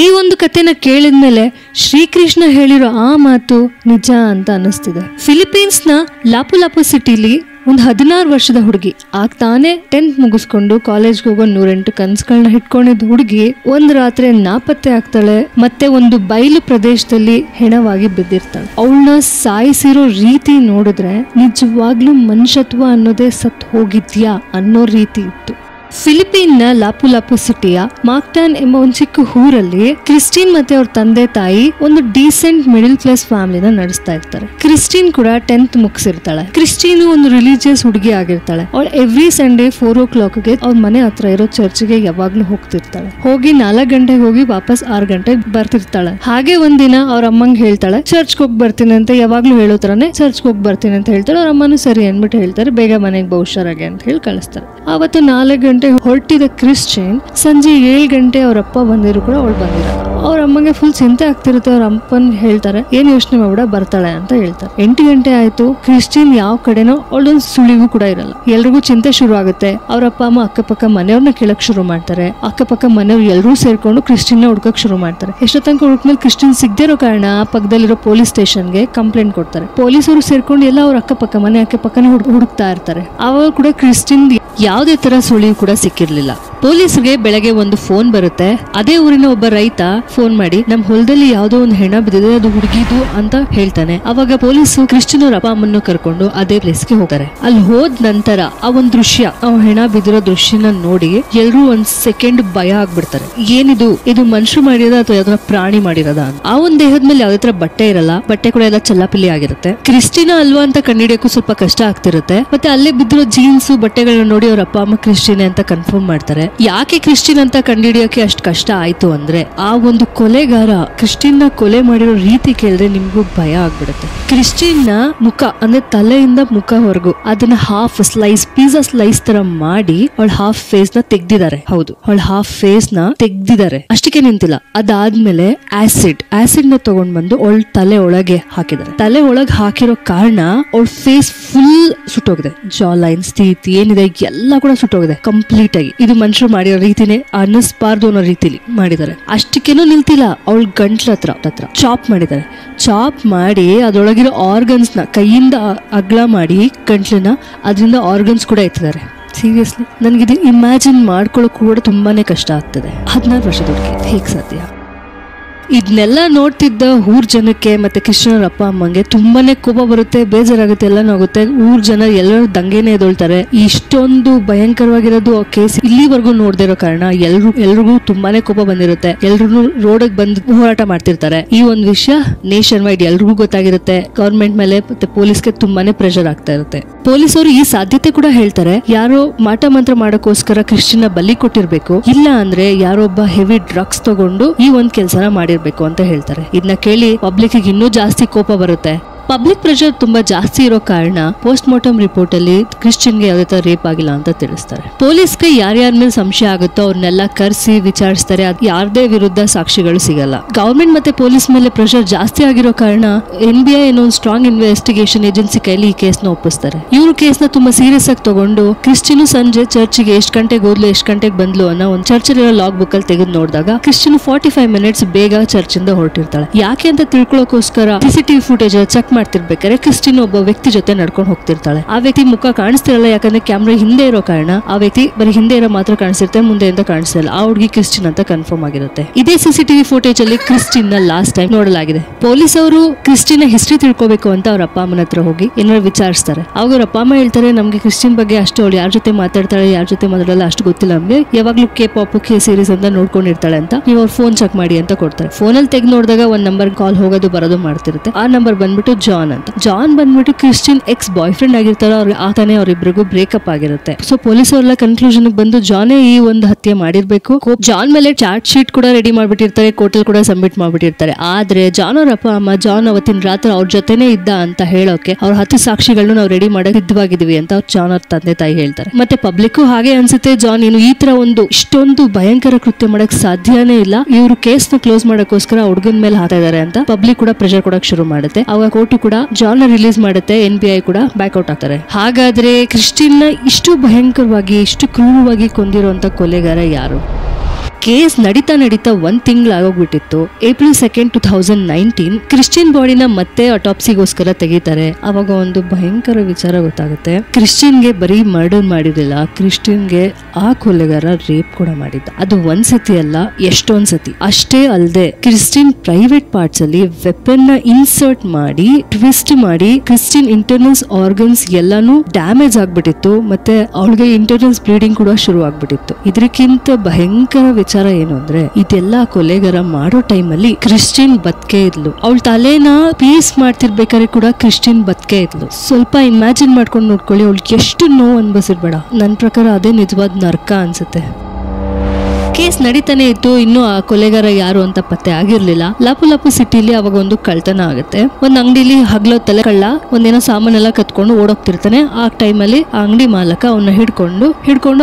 ಈ ಒಂದು ಕಥೆನ ಕೇಳಿದ್ಮೇಲೆ ಶ್ರೀಕೃಷ್ಣ ಹೇಳಿರೋ ಆ ಮಾತು ನಿಜ ಅಂತ ಅನ್ನಿಸ್ತಿದೆ. ಫಿಲಿಪೀನ್ಸ್ ನ ಲಾಪು ಲಾಪು ಸಿಟಿಲಿ ಒಂದು 16 ವರ್ಷದ ಹುಡುಗಿ, ಆಗ ತಾನೇ 10th ಮುಗಿಸ್ಕೊಂಡು ಕಾಲೇಜ್ಗೆ ಹೋಗೋ 108 ಕನ್ಸುಗಳನ್ನ ಇಟ್ಕೊಂಡಿದ್ದ ಹುಡುಗಿ ಒಂದ್ ರಾತ್ರಿ ನಾಪತ್ತೆ ಆಗ್ತಾಳೆ. ಮತ್ತೆ ಒಂದು ಬಯಲು ಪ್ರದೇಶದಲ್ಲಿ ಹೆಣವಾಗಿ ಬಿದ್ದಿರ್ತಾಳೆ. ಅವಳನ್ನ ಸಾಯಿಸಿರೋ ರೀತಿ ನೋಡಿದ್ರೆ ನಿಜವಾಗ್ಲೂ ಮನುಷ್ಯತ್ವ ಅನ್ನೋದೇ ಸತ್ ಹೋಗಿದ್ಯಾ ಅನ್ನೋ ರೀತಿ ಇತ್ತು. ಫಿಲಿಪೀನ್ ನ ಲಾಪು ಲಾಪು ಸಿಟಿಯ ಮಾಕ್ಟಾನ್ ಎಂಬ ಒಂದು ಚಿಕ್ಕ ಊರಲ್ಲಿ ಕ್ರಿಸ್ಟಿನ್ ಮತ್ತೆ ಅವ್ರ ತಂದೆ ತಾಯಿ ಒಂದು ಡೀಸೆಂಟ್ ಮಿಡಲ್ ಕ್ಲಾಸ್ ಫ್ಯಾಮಿಲಿನ ನಡೆಸ್ತಾ ಇರ್ತಾರೆ. ಕ್ರಿಸ್ಟಿನ್ ಕೂಡ 10th ಮುಗಿಸಿರ್ತಾಳೆ. ಕ್ರಿಸ್ಟಿನ್ ಒಂದು ರಿಲಿಜಿಯಸ್ ಹುಡುಗಿ ಆಗಿರ್ತಾಳೆ. ಅವಳು ಎವ್ರಿ ಸಂಡೇ 4 o'clock ಅವ್ರ ಮನೆ ಹತ್ರ ಇರೋ ಚರ್ಚ್ಗೆ ಯಾವಾಗ್ಲೂ ಹೋಗ್ತಿರ್ತಾಳೆ. ಹೋಗಿ 4 ಗಂಟೆಗೆ ಹೋಗಿ ವಾಪಸ್ 6 ಗಂಟೆಗೆ ಬರ್ತಿರ್ತಾಳೆ. ಹಾಗೆ ಒಂದಿನ ಅವ್ರ ಅಮ್ಮಂಗೆ ಹೇಳ್ತಾಳೆ ಚರ್ಚ್ಗೆ ಹೋಗಿ ಬರ್ತೀನಿ ಅಂತ. ಯಾವಾಗ್ಲೂ ಹೇಳೋ ತರಾನೇ ಚರ್ಚ್ಗೆ ಹೋಗಿ ಬರ್ತೀನಿ ಅಂತ ಹೇಳ್ತಾಳೆ. ಅವ್ರ ಅಮ್ಮನೂ ಸರಿ ಅನ್ಬಿಟ್ಟು ಹೇಳ್ತಾರೆ ಬೇಗ ಮನೆಗೆ ಬಾ ಹುಷಾರಾಗಿ ಅಂತ ಹೇಳಿ ಕಳಿಸ್ತಾರೆ. ಅವತ್ತು 4 ಗಂಟೆ ಹೊರಟಿದ ಕ್ರಿಶ್ಚಿಯನ್ ಸಂಜೆ 7 ಗಂಟೆ ಅವ್ರ ಅಪ್ಪ ಬಂದಿರು ಕೂಡ ಅವಳು ಬಂದಿರಲ್ಲ. ಅವ್ರ ಅಮ್ಮಗೆ ಫುಲ್ ಚಿಂತೆ ಆಗ್ತಿರುತ್ತೆ. ಅವ್ರ ಅಪ್ಪನ್ ಹೇಳ್ತಾರೆ ಏನ್ ಯೋಚನೆ ಮಾಡ್ಬಿಡ ಬರ್ತಾಳೆ ಅಂತ ಹೇಳ್ತಾರೆ. 8 ಗಂಟೆ ಆಯ್ತು. ಕ್ರಿಶ್ಚಿಯನ್ ಯಾವ ಕಡೆನೋ ಅವಳೊಂದು ಸುಳಿವು ಕೂಡ ಇರಲ್ಲ. ಎಲ್ರಿಗೂ ಚಿಂತೆ ಶುರು ಆಗುತ್ತೆ. ಅವ್ರ ಅಪ್ಪ ಅಮ್ಮ ಅಕ್ಕಪಕ್ಕ ಮನೆಯವ್ರನ್ನ ಕೇಳಕ್ ಶುರು ಮಾಡ್ತಾರೆ. ಅಕ್ಕಪಕ್ಕ ಮನೆಯವ್ರು ಎಲ್ಲರೂ ಸೇರ್ಕೊಂಡು ಕ್ರಿಶ್ಚಿಯನ್ ಹುಡ್ಕಕ್ ಶುರು ಮಾಡ್ತಾರೆ. ಎಷ್ಟೋ ತನಕ ಹುಡುಕ್ಮೇಲೆ ಕ್ರಿಶ್ಚಿಯನ್ ಸಿಗದಿರೋ ಕಾರಣ ಪಕ್ಕದಲ್ಲಿರೋ ಪೊಲೀಸ್ ಸ್ಟೇಷನ್ಗೆ ಕಂಪ್ಲೇಂಟ್ ಕೊಡ್ತಾರೆ. ಪೊಲೀಸರು ಸೇರ್ಕೊಂಡು ಎಲ್ಲ ಅವ್ರ ಅಕ್ಕಪಕ್ಕ ಮನೆ ಅಕ್ಕಪಕ್ಕನೇ ಹುಡುಕ್ತಾ ಇರ್ತಾರೆ. ಅವಾಗ ಕೂಡ ಕ್ರಿಶ್ಚಿಯನ್ ಯಾವುದೇ ತರ ಸುಳಿವು ಕೂಡ ಸಿಕ್ಕಿರ್ಲಿಲ್ಲ. ಪೊಲೀಸ್ಗೆ ಬೆಳಗ್ಗೆ ಒಂದು ಫೋನ್ ಬರುತ್ತೆ. ಅದೇ ಊರಿನ ಒಬ್ಬ ರೈತ ಫೋನ್ ಮಾಡಿ ನಮ್ ಹೊಲದಲ್ಲಿ ಯಾವ್ದೋ ಒಂದು ಹೆಣ ಬಿದ್ದಿದೆ, ಅದು ಹುಡುಗಿದು ಅಂತ ಹೇಳ್ತಾನೆ. ಅವಾಗ ಪೊಲೀಸು ಕ್ರಿಶ್ಚಿಯನ್ ಅವ್ರ ಅಪ್ಪ ಅಮ್ಮನ್ನು ಕರ್ಕೊಂಡು ಅದೇ ಪ್ಲೇಸ್ಗೆ ಹೋಗ್ತಾರೆ. ಅಲ್ಲಿ ಹೋದ ನಂತರ ಆ ಒಂದ್ ದೃಶ್ಯ, ಆ ಹೆಣ ಬಿದ್ದಿರೋ ದೃಶ್ಯನ ನೋಡಿ ಎಲ್ರೂ ಒಂದ್ ಸೆಕೆಂಡ್ ಭಯ ಆಗ್ಬಿಡ್ತಾರೆ. ಏನಿದು, ಇದು ಮನುಷ್ಯರು ಮಾಡಿರೋದ ಅಥವಾ ಯಾವ್ದಾರ ಪ್ರಾಣಿ ಮಾಡಿರೋದ ಅಂತ. ಆ ಒಂದ್ ದೇಹದ ಮೇಲೆ ಯಾವ್ದೇ ತರ ಬಟ್ಟೆ ಇರಲ್ಲ. ಬಟ್ಟೆ ಕೂಡ ಎಲ್ಲ ಚಲ್ಲಾಪಿಲ್ಲಿ ಆಗಿರುತ್ತೆ. ಕ್ರಿಸ್ಟಿನ ಅಲ್ವಾ ಅಂತ ಕಂಡಿಡಿಯಕ್ಕೂ ಸ್ವಲ್ಪ ಕಷ್ಟ ಆಗ್ತಿರುತ್ತೆ. ಮತ್ತೆ ಅಲ್ಲೇ ಬಿದ್ದಿರೋ ಜೀನ್ಸ್ ಬಟ್ಟೆಗಳನ್ನ ನೋಡಿ ಅವ್ರ ಅಪ್ಪ ಅಮ್ಮ ಕ್ರಿಶ್ಚಿಯನ್ ಅಂತ ಕನ್ಫರ್ಮ್ ಮಾಡ್ತಾರೆ. ಯಾಕೆ ಕ್ರಿಶ್ಚಿಯನ್ ಅಂತ ಕಂಡುಹಿಡಿಯೋಕೆ ಅಷ್ಟು ಕಷ್ಟ ಆಯ್ತು ಅಂದ್ರೆ ಆ ಒಂದು ಕೊಲೆಗಾರ ಕ್ರಿಶ್ಚಿಯನ್ ನ ಕೊಲೆ ಮಾಡಿರೋ ರೀತಿ ಕೇಳಿದ್ರೆ ನಿಮ್ಗೂ ಭಯ ಆಗ್ಬಿಡುತ್ತೆ. ಕ್ರಿಶ್ಚಿಯನ್ ನ ಮುಖ ಅಂದ್ರೆ ತಲೆಯಿಂದ ಮುಖವರೆಗೂ ಅದನ್ನ ಹಾಫ್ ಸ್ಲೈಸ್, ಪಿಜ್ಜಾ ಸ್ಲೈಸ್ ತರ ಮಾಡಿ ಅವಳ ಹಾಫ್ ಫೇಸ್ ನ ತೆಗ್ದಿದ್ದಾರೆ. ಹೌದು, ಅವಳ ಹಾಫ್ ಫೇಸ್ ನ ತೆಗ್ದಿದ್ದಾರೆ. ಅಷ್ಟಕ್ಕೆ ನಿಂತಿಲ್ಲ. ಅದಾದ್ಮೇಲೆ ಆಸಿಡ್ ನ ತಗೊಂಡ್ ಬಂದು ಅವಳ ತಲೆ ಒಳಗೆ ಹಾಕಿದ್ದಾರೆ. ತಲೆ ಒಳಗೆ ಹಾಕಿರೋ ಕಾರಣ ಅವಳ ಫೇಸ್ ಫುಲ್ ಸುಟ್ಟೋಗಿದೆ. ಜಾ ಲೈನ್ಸ್, ಟೀತ್ ಏನಿದೆ ಎಲ್ಲ ಕೂಡ ಸುಟ್ಟೋಗಿದೆ ಕಂಪ್ಲೀಟ್ ಆಗಿ. ಇದು ಮನುಷ್ಯರು ಮಾಡಿರೋ ರೀತಿನೇ ಅನ್ನಿಸ್ಬಾರ್ದು ಅನ್ನೋ ರೀತಿಲಿ ಮಾಡಿದ್ದಾರೆ. ಅಷ್ಟಕ್ಕೇನೂ ನಿಲ್ತಿಲ್ಲ. ಅವಳ ಗಂಟ್ಲ ಹತ್ರ ಚಾಪ್ ಮಾಡಿದ್ದಾರೆ. ಚಾಪ್ ಮಾಡಿ ಅದರೊಳಗಿರೋ ಆರ್ಗನ್ಸ್ ನ ಕೈಯಿಂದ ಅಗ್ಲ ಮಾಡಿ ಗಂಟ್ಲನ್ನ ಅದರಿಂದ ಆರ್ಗನ್ಸ್ ಕೂಡ ಎತ್ತಿದ್ದಾರೆ. ಸೀರಿಯಸ್ಲಿ ನನಗಿದು ಇಮ್ಯಾಜಿನ್ ಮಾಡ್ಕೊಳ್ಳೋಕೆ ಕೂಡ ತುಂಬಾನೇ ಕಷ್ಟ ಆಗ್ತದೆ. 16 ವರ್ಷದ ಹುಡುಗಿ ಹೇಗೆ ಸಾಧ್ಯ? ಇದನ್ನೆಲ್ಲ ನೋಡ್ತಿದ್ದ ಊರ್ ಜನಕ್ಕೆ ಮತ್ತೆ ಕ್ರಿಶ್ಚಿಯನ್ ಅಪ್ಪ ಅಮ್ಮಂಗೆ ತುಂಬಾನೇ ಕೋಪ ಬರುತ್ತೆ, ಬೇಜಾರಾಗುತ್ತೆ, ಎಲ್ಲಾನು ಆಗುತ್ತೆ. ಊರ್ ಜನ ಎಲ್ಲರೂ ದಂಗೆನೆ ಎದೊಳ್ತಾರೆ. ಇಷ್ಟೊಂದು ಭಯಂಕರವಾಗಿರೋದು ಆ ಕೇಸ್ ಇಲ್ಲಿವರೆಗೂ ನೋಡದೇ ಇರೋ ಕಾರಣ ಎಲ್ರಿಗೂ ತುಂಬಾನೇ ಕೋಪ ಬಂದಿರುತ್ತೆ. ಎಲ್ರು ರೋಡ್ ಬಂದು ಹೋರಾಟ ಮಾಡ್ತಿರ್ತಾರೆ. ಈ ಒಂದು ವಿಷಯ ನೇಷನ್ ವೈಡ್ ಎಲ್ರಿಗೂ ಗೊತ್ತಾಗಿರುತ್ತೆ. ಗವರ್ಮೆಂಟ್ ಮೇಲೆ ಮತ್ತೆ ಪೊಲೀಸ್ಗೆ ತುಂಬಾನೇ ಪ್ರೆಷರ್ ಆಗ್ತಾ ಇರುತ್ತೆ. ಪೊಲೀಸರು ಈ ಸಾಧ್ಯತೆ ಕೂಡ ಹೇಳ್ತಾರೆ, ಯಾರೋ ಮಾಟ ಮಂತ್ರ ಮಾಡೋಕ್ಕೋಸ್ಕರ ಕ್ರಿಶ್ಚಿಯನ್ ಬಲಿ ಕೊಟ್ಟಿರ್ಬೇಕು, ಇಲ್ಲ ಅಂದ್ರೆ ಯಾರೊಬ್ಬ ಹೆವಿ ಡ್ರಗ್ಸ್ ತಗೊಂಡು ಈ ಒಂದ್ ಕೆಲಸನ ಮಾಡಿರ್ಬೇಕು ಅಂತ ಹೇಳ್ತಾರೆ. ಇದನ್ನ ಕೇಳಿ ಪಬ್ಲಿಕ್ ಇನ್ನೂ ಜಾಸ್ತಿ ಕೋಪ ಬರುತ್ತೆ. ಪಬ್ಲಿಕ್ ಪ್ರೆಷರ್ ತುಂಬಾ ಜಾಸ್ತಿ ಇರೋ ಕಾರಣ ಪೋಸ್ಟ್ ಮಾರ್ಟಮ್ ರಿಪೋರ್ಟ್ ಅಲ್ಲಿ ಕ್ರಿಶ್ಚಿಯನ್ಗೆ ಯಾವುದೇ ತರ ರೇಪ್ ಆಗಿಲ್ಲ ಅಂತ ತಿಳಿಸ್ತಾರೆ. ಪೊಲೀಸ್ಗೆ ಯಾರ್ಯಾರ ಮೇಲೆ ಸಂಶಯ ಆಗುತ್ತೋ ಅವ್ರನ್ನೆಲ್ಲ ಕರೆಸಿ ವಿಚಾರಿಸ್ತಾರೆ. ಅದ್ ಯಾರದೇ ವಿರುದ್ಧ ಸಾಕ್ಷಿಗಳು ಸಿಗಲ್ಲ. ಗವರ್ಮೆಂಟ್ ಮತ್ತೆ ಪೊಲೀಸ್ ಮೇಲೆ ಪ್ರೆಷರ್ ಜಾಸ್ತಿ ಆಗಿರೋ ಕಾರಣ NBI ಏನೋ ಒಂದು ಸ್ಟ್ರಾಂಗ್ ಇನ್ವೆಸ್ಟಿಗೇಷನ್ ಏಜೆನ್ಸಿ ಕೈಲಿ ಈ ಕೇಸ್ ನ ಒಪ್ಪಿಸ್ತಾರೆ. ಇವರು ಕೇಸ್ ನ ತುಂಬಾ ಸೀರಿಯಸ್ ಆಗಿ ತಗೊಂಡು ಕ್ರಿಶ್ಚಿಯನ್ ಸಂಜೆ ಚರ್ಚ್ಗೆ ಎಷ್ಟು ಗಂಟೆಗೆ ಹೋದ್ಲು, ಎಷ್ಟು ಗಂಟೆಗೆ ಬಂದ್ಲು ಅನ್ನೋ ಒಂದು ಚರ್ಚಲ್ಲಿರೋ ಲಾಗ್ ಬುಕ್ ಅಲ್ಲಿ ತೆಗೆದು ನೋಡಿದಾಗ ಕ್ರಿಶ್ಚಿಯನ್ 45 minutes ಬೇಗ ಚರ್ಚ್ ಇಂದ ಹೊರಟಿರ್ತಾಳೆ. ಯಾಕೆ ಅಂತ ತಿಳ್ಕೊಳ್ಳೋಕೋಸ್ಕರ CCTV ಫುಟೇಜ್ ಚೆಕ್ ಮಾಡ್ತಿರ್ಬೇಕಾದ್ರೆ ಕ್ರಿಸ್ಟಿನ್ ಒಬ್ಬ ವ್ಯಕ್ತಿ ಜೊತೆ ನಡ್ಕೊಂಡು ಹೋಗ್ತಿರ್ತಾಳೆ. ಆ ವ್ಯಕ್ತಿ ಮುಖ ಕಾಣಿಸ್ತಿರಲ್ಲ, ಯಾಕಂದ್ರೆ ಕ್ಯಾಮ್ರಾ ಹಿಂದೆ ಇರೋ ಕಾರಣ ಆ ವ್ಯಕ್ತಿ ಬರೀ ಹಿಂದೆ ಇರೋ ಮಾತ್ರ ಕಾಣಿಸ್ತಿರುತ್ತೆ, ಮುಂದೆಯಿಂದ ಕಾಣಿಸ್ತಿರಲ್ಲ. ಆ ಹುಡುಗಿ ಕ್ರಿಸ್ಟಿನ್ ಅಂತ ಕನ್ಫರ್ಮ್ ಆಗಿರುತ್ತೆ. ಇದೇ CCTV ಫುಟೇಜ್ ಅಲ್ಲಿ ಕ್ರಿಸ್ಟಿನ್ ನ ಲಾಸ್ಟ್ ಟೈಮ್ ನೋಡಲಾಗಿದೆ. ಪೊಲೀಸ್ ಅವರು ಕ್ರಿಸ್ಟಿನ್ ಹಿಸ್ಟ್ರಿ ತಿಳ್ಕೋಬೇಕು ಅಂತ ಅವ್ರ ಅಪ್ಪ ಅಮ್ಮನ ಹತ್ರ ಹೋಗಿ ಏನಾದ್ರು ವಿಚಾರಿಸ್ತಾರೆ. ಅವಾಗ ಅವ್ರ ಅಪ್ಪ ಅಮ್ಮ ಹೇಳ್ತಾರೆ, ನಮ್ಗೆ ಕ್ರಿಸ್ಟಿನ್ ಬಗ್ಗೆ ಅಷ್ಟು ಅವಳು ಯಾರ ಜೊತೆ ಮಾತಾಡ್ತಾಳೆ, ಯಾರ ಜೊತೆ ಮಾತಾಡಲ್ಲ ಅಷ್ಟು ಗೊತ್ತಿಲ್ಲ ನಮ್ಗೆ. ಯಾವಾಗ್ಲೂ K-pop ಸೀರೀಸ್ ಅಂತ ನೋಡ್ಕೊಂಡಿರ್ತಾಳೆ ಅಂತ, ನೀವು ಅವ್ರ ಫೋನ್ ಚೆಕ್ ಮಾಡಿ ಅಂತ ಕೊಡ್ತಾರೆ. ಫೋನಲ್ಲಿ ತೆಗೆದು ನೋಡಿದಾಗ ಒಂದ್ ನಂಬರ್ ಕಾಲ್ ಹೋಗೋದು ಬರೋದು ಮಾಡ್ತಿರುತ್ತೆ. ಆ ನಂಬರ್ ಬಂದ್ಬಿಟ್ಟು ಜಾನ್ ಬಂದ್ಬಿಟ್ಟು ಕ್ರಿಸ್ಟಿಯನ್ ಎಕ್ಸ್ ಬಾಯ್ ಫ್ರೆಂಡ್ ಆಗಿರ್ತಾರ. ಆತಾನೆ ಅವರಿಬ್ಬರಿಗೂ ಬ್ರೇಕಪ್ ಆಗಿರುತ್ತೆ. ಸೊ ಪೊಲೀಸ್ ಅವರೆಲ್ಲ ಕನ್ಕ್ಲೂಷನ್ ಬಂದು ಜಾನೇ ಈ ಒಂದು ಹತ್ಯೆ ಮಾಡಿರ್ಬೇಕು. ಜಾನ್ ಮೇಲೆ ಚಾರ್ಜ್ ಶೀಟ್ ಕೂಡ ರೆಡಿ ಮಾಡ್ಬಿಟ್ಟಿರ್ತಾರೆ, ಕೋರ್ಟಲ್ ಕೂಡ ಸಬ್ಮಿಟ್ ಮಾಡ್ಬಿಟ್ಟಿರ್ತಾರೆ. ಆದ್ರೆ ಜಾನ್ ಅವ್ರ ಅಪ್ಪ ಅಮ್ಮ ಜಾನ್ ಅವತ್ತಿನ ರಾತ್ರಿ ಅವ್ರ ಜೊತೆನೆ ಇದ್ದ ಅಂತ ಹೇಳೋಕೆ ಅವ್ರ 10 ಸಾಕ್ಷಿಗಳನ್ನ ನಾವು ರೆಡಿ ಮಾಡಕ್ ಸಿದ್ಧವಾಗಿದೀವಿ ಅಂತ ಅವ್ರು ಜಾನ್ ಅವ್ರ ತಂದೆ ತಾಯಿ ಹೇಳ್ತಾರೆ. ಮತ್ತೆ ಪಬ್ಲಿಕ್ ಹಾಗೆ ಅನ್ಸುತ್ತೆ, ಜಾನ್ ಏನು ಈ ತರ ಇಷ್ಟೊಂದು ಭಯಂಕರ ಕೃತ್ಯ ಮಾಡಕ್ ಸಾಧ್ಯನೇ ಇಲ್ಲ, ಇವರು ಕೇಸ್ ನ ಕ್ಲೋಸ್ ಮಾಡಕ್ಕೋಸ್ಕರ ಹುಡುಗನ ಮೇಲೆ ಹಾಕ್ತಾ ಇದಾರೆ ಅಂತ ಪಬ್ಲಿಕ್ ಕೂಡ ಪ್ರೆಷರ್ ಕೊಡಕ್ ಶುರು ಮಾಡುತ್ತೆ. ಅವಾಗ ಕೋರ್ಟು ಕೂಡ ಜಾನ್ ರಿಲೀಸ್ ಮಾಡುತ್ತೆ. NBI ಕೂಡ ಬ್ಯಾಕ್ಔಟ್ ಆಗ್ತಾರೆ. ಹಾಗಾದ್ರೆ ಕ್ರಿಸ್ಟಿನ್ ನ ಇಷ್ಟು ಭಯಂಕರವಾಗಿ ಇಷ್ಟು ಕ್ರೂರವಾಗಿ ಕೊಂದಿರುವಂತ ಕೊಲೆಗಾರ ಯಾರು? ಕೇಸ್ ನಡೀತಾ 1 ತಿಂಗಳಾಗೋಗ್ಬಿಟ್ಟಿತ್ತು. April 2, 2019 ಕ್ರಿಶ್ಚಿಯನ್ ಬಾಡಿನ ಮತ್ತೆ ಅಟಾಪ್ಸಿಗೋಸ್ಕರ ತೆಗಿತಾರೆ. ಅವಾಗ ಒಂದು ಭಯಂಕರ ವಿಚಾರ ಗೊತ್ತಾಗುತ್ತೆ. ಕ್ರಿಶ್ಚಿಯನ್ಗೆ ಬರೀ ಮರ್ಡರ್ ಮಾಡಿರಲಿಲ್ಲ, ಕ್ರಿಶ್ಚಿಯನ್ಗೆ ಆ ಕೊಲೆಗಾರ ರೇಪ್ ಕೂಡ ಮಾಡಿದ್ದ. ಅದು ಒಂದ್ಸತಿ ಅಲ್ಲ, ಎಷ್ಟೊಂದ್ ಸತಿ. ಅಷ್ಟೇ ಅಲ್ಲದೆ ಕ್ರಿಶ್ಚಿಯನ್ ಪ್ರೈವೇಟ್ ಪಾರ್ಟ್ಸ್ ಅಲ್ಲಿ ವೆಪನ್ ನ ಇನ್ಸರ್ಟ್ ಮಾಡಿ ಟ್ವಿಸ್ಟ್ ಮಾಡಿ ಕ್ರಿಶ್ಚಿಯನ್ ಇಂಟರ್ನಲ್ಸ್ ಆರ್ಗನ್ಸ್ ಎಲ್ಲಾನು ಡ್ಯಾಮೇಜ್ ಆಗ್ಬಿಟ್ಟಿತ್ತು. ಮತ್ತೆ ಅವಳಿಗೆ ಇಂಟರ್ನಲ್ಸ್ ಬ್ಲೀಡಿಂಗ್ ಕೂಡ ಶುರು ಆಗ್ಬಿಟ್ಟಿತ್ತು. ಇದಕ್ಕಿಂತ ಭಯಂಕರ ವಿಚಾರ ಏನು ಅಂದ್ರೆ, ಇದೆಲ್ಲ ಕೊಲೆಗಾರ ಮಾಡೋ ಟೈಮ್ ಅಲ್ಲಿ ಕ್ರಿಶ್ಚಿಯನ್ ಬದುಕೆ ಇದ್ಲು. ಅವಳ ತಲೆನ ಪೀಸ್ ಮಾಡ್ತಿರ್ಬೇಕಾದ್ರೆ ಕೂಡ ಕ್ರಿಶ್ಚಿಯನ್ ಬದುಕೆ ಇದ್ಲು. ಸ್ವಲ್ಪ ಇಮ್ಯಾಜಿನ್ ಮಾಡ್ಕೊಂಡು ನೋಡ್ಕೊಳ್ಳಿ, ಅವಳಿಗೆ ಎಷ್ಟು ನೋವು ಅನ್ಭವಿಸಿರ್ಬೇಡ. ನನ್ನ ಪ್ರಕಾರ ಅದೇ ನಿಜವಾದ ನರ್ಕ ಅನ್ಸುತ್ತೆ. ಕೇಸ್ ನಡೀತಾನೆ ಇತ್ತು. ಇನ್ನು ಆ ಕೊಲೆಗಾರ ಯಾರು ಅಂತ ಪತ್ತೆ ಆಗಿರ್ಲಿಲ್ಲ. ಲಾಪು ಸಿಟಿಲಿ ಅವಾಗ ಒಂದು ಕಳ್ತನ ಆಗುತ್ತೆ. ಒಂದ್ ಅಂಗಡಿಲಿ ಹಗ್ಲೊತ್ತಲೆ ಕಳ್ಳ ಒಂದೇನೋ ಸಾಮಾನೆಲ್ಲ ಕತ್ಕೊಂಡು ಓಡೋಗ್ತಿರ್ತಾನೆ. ಆ ಟೈಮಲ್ಲಿ ಆ ಅಂಗಡಿ ಮಾಲಕ ಅವನ್ನ ಹಿಡ್ಕೊಂಡು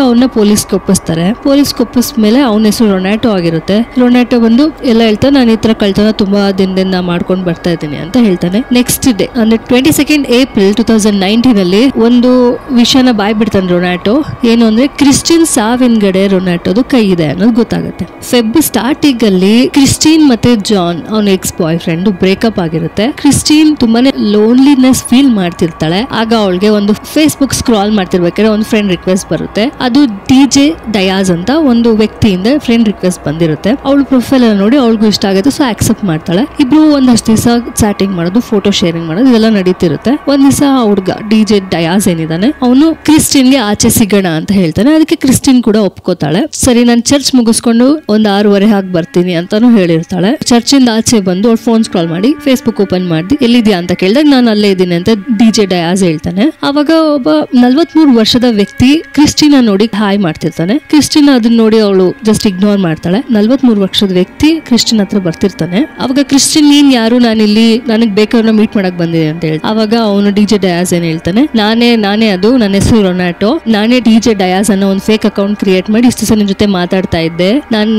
ಅವನ್ನ ಪೊಲೀಸ್ಗೆ ಒಪ್ಪಿಸ್ತಾರೆ. ಪೊಲೀಸ್ ಒಪ್ಪಿಸ್ಮೇಲೆ ಅವನ ಹೆಸರು ರೊನಾಟೋ ಆಗಿರುತ್ತೆ. ರೊನಾಟೋ ಬಂದು ಎಲ್ಲ ಹೇಳ್ತಾನೆ, ನಾನು ಈ ತರ ಕಳ್ತನ ತುಂಬಾ ದಿನದಿಂದ ಮಾಡ್ಕೊಂಡು ಬರ್ತಾ ಇದ್ದೀನಿ ಅಂತ ಹೇಳ್ತಾನೆ. ನೆಕ್ಸ್ಟ್ ಡೇ ಅಂದ್ರೆ 22 April 2019 ಅಲ್ಲಿ ಒಂದು ವಿಷಯನ ಬಾಯ್ ಬಿಡ್ತಾನೆ ರೊನಾಟೋ. ಏನು ಅಂದ್ರೆ ಕ್ರಿಶ್ಚಿಯನ್ ಸಾವಿನಗಡೆ ರೊನಾಟೋದು ಕೈ ಇದೆ ಗೊತ್ತಾಗುತ್ತೆ. ಫೆಬ್ ಸ್ಟಾರ್ಟಿಂಗ್ ಅಲ್ಲಿ ಕ್ರಿಸ್ಟಿನ್ ಮತ್ತೆ ಜಾನ್ ಅವನ ಎಕ್ಸ್ ಬಾಯ್ ಫ್ರೆಂಡ್ ಬ್ರೇಕಪ್ ಆಗಿರುತ್ತೆ. ಕ್ರಿಸ್ಟಿನ್ ತುಂಬಾನೇ ಲೋನ್ಲಿನೆಸ್ ಫೀಲ್ ಮಾಡ್ತಿರ್ತಾಳೆ. ಆಗ ಅವಳಿಗೆ ಒಂದು ಫೇಸ್ಬುಕ್ ಸ್ಕ್ರಾಲ್ ಮಾಡ್ತಿರ್ಬೇಕಾದ್ರೆ ಒಂದು ಫ್ರೆಂಡ್ ರಿಕ್ವೆಸ್ಟ್ ಬರುತ್ತೆ. ಅದು DJ ಡಯಾಸ್ ಅಂತ ಒಂದು ವ್ಯಕ್ತಿಯಿಂದ ಫ್ರೆಂಡ್ ರಿಕ್ವೆಸ್ಟ್ ಬಂದಿರುತ್ತೆ. ಅವಳು ಪ್ರೊಫೈಲ್ ನೋಡಿ ಅವಳಿಗೂ ಇಷ್ಟ ಆಗುತ್ತೆ, ಸೊ ಆಕ್ಸೆಪ್ಟ್ ಮಾಡ್ತಾಳೆ. ಇಬ್ರು ಒಂದಷ್ಟು ದಿವಸ ಚಾಟಿಂಗ್ ಮಾಡೋದು, ಫೋಟೋ ಶೇರಿಂಗ್ ಮಾಡೋದು ಇದೆಲ್ಲ ನಡೀತಿರುತ್ತೆ. ಒಂದ್ ದಿವಸ ಹುಡುಗ DJ ಡಯಾಸ್ ಏನಿದಾನೆ ಅವನು ಕ್ರಿಸ್ಟಿನ್ಗೆ ಆಚೆ ಸಿಗೋಣ ಅಂತ ಹೇಳ್ತಾನೆ. ಅದಕ್ಕೆ ಕ್ರಿಸ್ಟಿನ್ ಕೂಡ ಒಪ್ಕೋತಾಳೆ. ಸರಿ, ನಾನು ಚರ್ಚ್ ಮುಗಿಸ್ಕೊಂಡು ಒಂದು 6:30 ಹಾಗೆ ಬರ್ತೀನಿ ಅಂತಾನು ಹೇಳಿರ್ತಾಳೆ. ಚರ್ಚಿಂದ ಆಚೆ ಬಂದು ಅವ್ಳು ಫೋನ್ ಸ್ಕ್ರಾಲ್ ಮಾಡಿ ಫೇಸ್ಬುಕ್ ಓಪನ್ ಮಾಡಿ ಎಲ್ಲಿದ್ಯಾ ಅಂತ ಕೇಳಿದಾಗ ನಾನು ಅಲ್ಲೇ ಇದ್ದೀನಿ ಅಂತ DJ ಡಯಾಸ್ ಹೇಳ್ತಾನೆ. ಅವಾಗ ಒಬ್ಬ 43 ವರ್ಷದ ವ್ಯಕ್ತಿ ಕ್ರಿಸ್ಟಿನ ನೋಡಿ ಹಾಯ್ ಮಾಡ್ತಿರ್ತಾನೆ. ಕ್ರಿಸ್ಟಿನ ಅದನ್ನ ನೋಡಿ ಅವಳು ಜಸ್ಟ್ ಇಗ್ನೋರ್ ಮಾಡ್ತಾಳೆ. 43 ವರ್ಷದ ವ್ಯಕ್ತಿ ಕ್ರಿಸ್ಟಿನ್ ಹತ್ರ ಬರ್ತಿರ್ತಾನೆ. ಅವಾಗ ಕ್ರಿಸ್ಟಿನ್, ನೀನ್ ಯಾರು, ನಾನಿಲ್ಲಿ ನನಗ್ ಬೇಕಾದ್ರನ್ನ ಮೀಟ್ ಮಾಡಕ್ ಬಂದಿದೆ ಅಂತ ಹೇಳಿ. ಅವಾಗ ಅವನು DJ ಡಯಾಸ್ ಏನ್ ಹೇಳ್ತಾನೆ, ನಾನೇ ಅದು, ನನ್ನ ಹೆಸರು ರೊನಾಟೋ, ನಾನೇ DJ ಡಯಾಸ್ ಅನ್ನೋ ಒಂದು ಫೇಕ್ ಅಕೌಂಟ್ ಕ್ರಿಯೇಟ್ ಮಾಡಿ ಇಷ್ಟು ದಿವಸ ನಿನ್ ಜೊತೆ ಮಾತಾಡ್ತಾ ಇದ್ದೆ,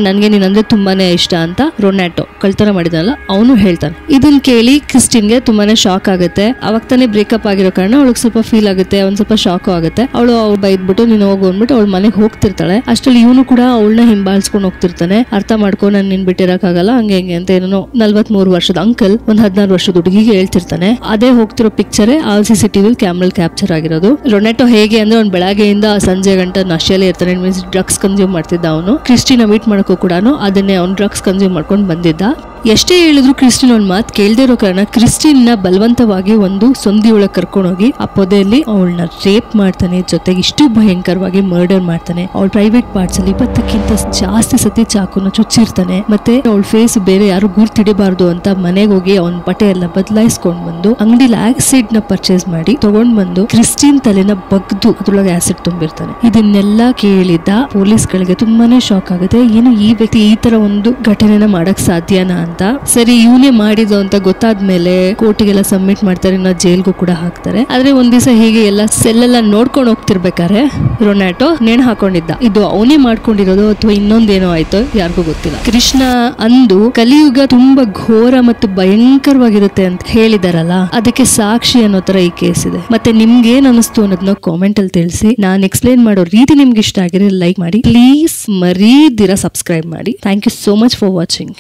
ನನ್ಗೆ ನೀನಂದ್ರೆ ತುಂಬಾನೇ ಇಷ್ಟ ಅಂತ ರೊನಾಟೋ ಕಳ್ತನ ಮಾಡಿದಲ್ಲ ಅವನು ಹೇಳ್ತಾನೆ. ಇದನ್ನ ಕೇಳಿ ಕ್ರಿಸ್ಟಿನ್ಗೆ ತುಂಬಾನೇ ಶಾಕ್ ಆಗುತ್ತೆ. ಅವಾಗ ತಾನೇ ಬ್ರೇಕಪ್ ಆಗಿರೋ ಕಾರಣ ಅವಳಿಗೆ ಸ್ವಲ್ಪ ಫೀಲ್ ಆಗುತ್ತೆ, ಒಂದ್ ಸ್ವಲ್ಪ ಶಾಕ್ ಆಗುತ್ತೆ. ಅವಳು ಬೈದ್ಬಿಟ್ಟು ನೀನು ಹೋಗು ಅಂದ್ಬಿಟ್ಟು ಅವಳ ಮನೆಗೆ ಹೋಗ್ತಿರ್ತಾಳೆ. ಅಷ್ಟರಲ್ಲಿ ಇವನು ಕೂಡ ಅವಳನ್ನ ಹಿಂಬಾಲಿಸ್ಕೊಂಡು ಹೋಗ್ತಿರ್ತಾನೆ. ಅರ್ಥ ಮಾಡ್ಕೊಂಡು ನಾನು ನಿನ್ ಬಿಟ್ಟಿರಕ್ಕಾಗಲ್ಲ ಹಂಗೆ ಹಿಂಗೆ ಅಂತ ಏನೋ 43 ವರ್ಷದ ಅಂಕಲ್ ಒಂದ್ 16 ವರ್ಷದ ಹುಡುಗಿಗೆ ಹೇಳ್ತಿರ್ತಾನೆ. ಅದೇ ಹೋಗ್ತಿರೋ ಪಿಕ್ಚರ್ ಆ CCTV ಕ್ಯಾಮ್ರಲ್ಲಿ ಕ್ಯಾಪ್ಚರ್ ಆಗಿರೋದು. ರೊನಾಟೋ ಹೇಗೆ ಅಂದ್ರೆ ಅವ್ನು ಬೆಳಗ್ಗೆಯಿಂದ ಸಂಜೆ ಗಂಟೆ ನಶೆಯಲ್ಲೇ ಇರ್ತಾನೆ. ಮೀನ್ಸ್ ಡ್ರಗ್ಸ್ ಕನ್ಸ್ಯೂಮ್ ಮಾಡ್ತಿದ್ದ ಅವನು. ಕ್ರಿಸ್ಟಿನ ಮೀಟ್ ಮಾಡಕ್ಕೂ ಕೂಡ ಅದನ್ನೇ ಅವ್ನು ಡ್ರಗ್ಸ್ ಕನ್ಸ್ಯೂಮ್ ಮಾಡ್ಕೊಂಡು ಬಂದಿದ್ದ. ಎಷ್ಟೇ ಹೇಳಿದ್ರು ಕ್ರಿಸ್ಟಿನ್ ಒಂದ್ ಮಾತು ಕೇಳದೇ ಇರೋ ಕಾರಣ ಕ್ರಿಸ್ಟಿನ್ ನ ಬಲವಂತವಾಗಿ ಒಂದು ಸಂಧಿ ಒಳಗೆ ಕರ್ಕೊಂಡೋಗಿ ಆ ಪೊದೆಯಲ್ಲಿ ಅವಳನ್ನ ರೇಪ್ ಮಾಡ್ತಾನೆ. ಜೊತೆಗೆ ಇಷ್ಟು ಭಯಂಕರವಾಗಿ ಮರ್ಡರ್ ಮಾಡ್ತಾನೆ. ಅವಳ ಪ್ರೈವೇಟ್ ಪಾರ್ಟ್ಸ್ ಅಲ್ಲಿ 20ಕ್ಕಿಂತ ಜಾಸ್ತಿ ಸತಿ ಚಾಕುನ ಚುಚ್ಚಿರ್ತಾನೆ. ಮತ್ತೆ ಅವಳ ಫೇಸ್ ಬೇರೆ ಯಾರು ಗುರ್ತಿಡಿಬಾರ್ದು ಅಂತ ಮನೆಗೆ ಹೋಗಿ ಅವನ ಬಟ್ಟೆ ಎಲ್ಲ ಬದಲಾಯಿಸ್ಕೊಂಡ್ ಬಂದು ಅಂಗಡಿಲಿ ಆಸಿಡ್ ನ ಪರ್ಚೇಸ್ ಮಾಡಿ ತಗೊಂಡ್ ಬಂದು ಕ್ರಿಸ್ಟಿನ್ ತಲೆನ ಬಗ್ದು ಅದ್ರೊಳಗೆ ಆಸಿಡ್ ತುಂಬಿರ್ತಾನೆ. ಇದನ್ನೆಲ್ಲ ಕೇಳಿದ ಪೊಲೀಸ್ ಗಳಿಗೆ ತುಂಬಾನೇ ಶಾಕ್ ಆಗುತ್ತೆ. ಏನು ಈ ವ್ಯಕ್ತಿ ಈ ತರ ಒಂದು ಘಟನೆನ ಮಾಡಕ್ ಸಾಧ್ಯನಾ ಅಂತ. ಸರಿ, ಇವನೇ ಮಾಡಿದ್ದು ಅಂತ ಗೊತ್ತಾದ್ಮೇಲೆ ಕೋರ್ಟಿಗೆಲ್ಲ ಸಬ್ಮಿಟ್ ಮಾಡ್ತಾರೆ, ಜೈಲ್ಗೂ ಕೂಡ ಹಾಕ್ತಾರೆ. ಆದ್ರೆ ಒಂದ್ ದಿವಸ ಹೀಗೆ ಎಲ್ಲ ಸೆಲ್ಲೆಲ್ಲ ನೋಡ್ಕೊಂಡು ಹೋಗ್ತಿರ್ಬೇಕಾರೆ ರೊನಾಟೋ ನೇಣು ಹಾಕೊಂಡಿದ್ದ. ಇದು ಅವನೇ ಮಾಡ್ಕೊಂಡಿರೋದು ಅಥವಾ ಇನ್ನೊಂದೇನೋ ಆಯ್ತೋ ಯಾರಿಗೂ ಗೊತ್ತಿಲ್ಲ. ಕೃಷ್ಣ ಅಂದು ಕಲಿಯುಗ ತುಂಬಾ ಘೋರ ಮತ್ತು ಭಯಂಕರವಾಗಿರುತ್ತೆ ಅಂತ ಹೇಳಿದಾರಲ್ಲ, ಅದಕ್ಕೆ ಸಾಕ್ಷಿ ಅನ್ನೋ ತರ ಈ ಕೇಸ್ ಇದೆ. ಮತ್ತೆ ನಿಮ್ಗೆ ಏನ್ ಅನಿಸ್ತು ಅನ್ನೋದನ್ನ ಕಾಮೆಂಟ್ ಅಲ್ಲಿ ತಿಳಿಸಿ. ನಾನು ಎಕ್ಸ್ಪ್ಲೇನ್ ಮಾಡೋ ರೀತಿ ನಿಮ್ಗೆ ಇಷ್ಟ ಆಗಿದ್ರೆ ಲೈಕ್ ಮಾಡಿ, ಪ್ಲೀಸ್ ಮರೀದಿರ ಸಬ್ಸ್ಕ್ರೈಬ್ ಮಾಡಿ. Thank you so much for watching.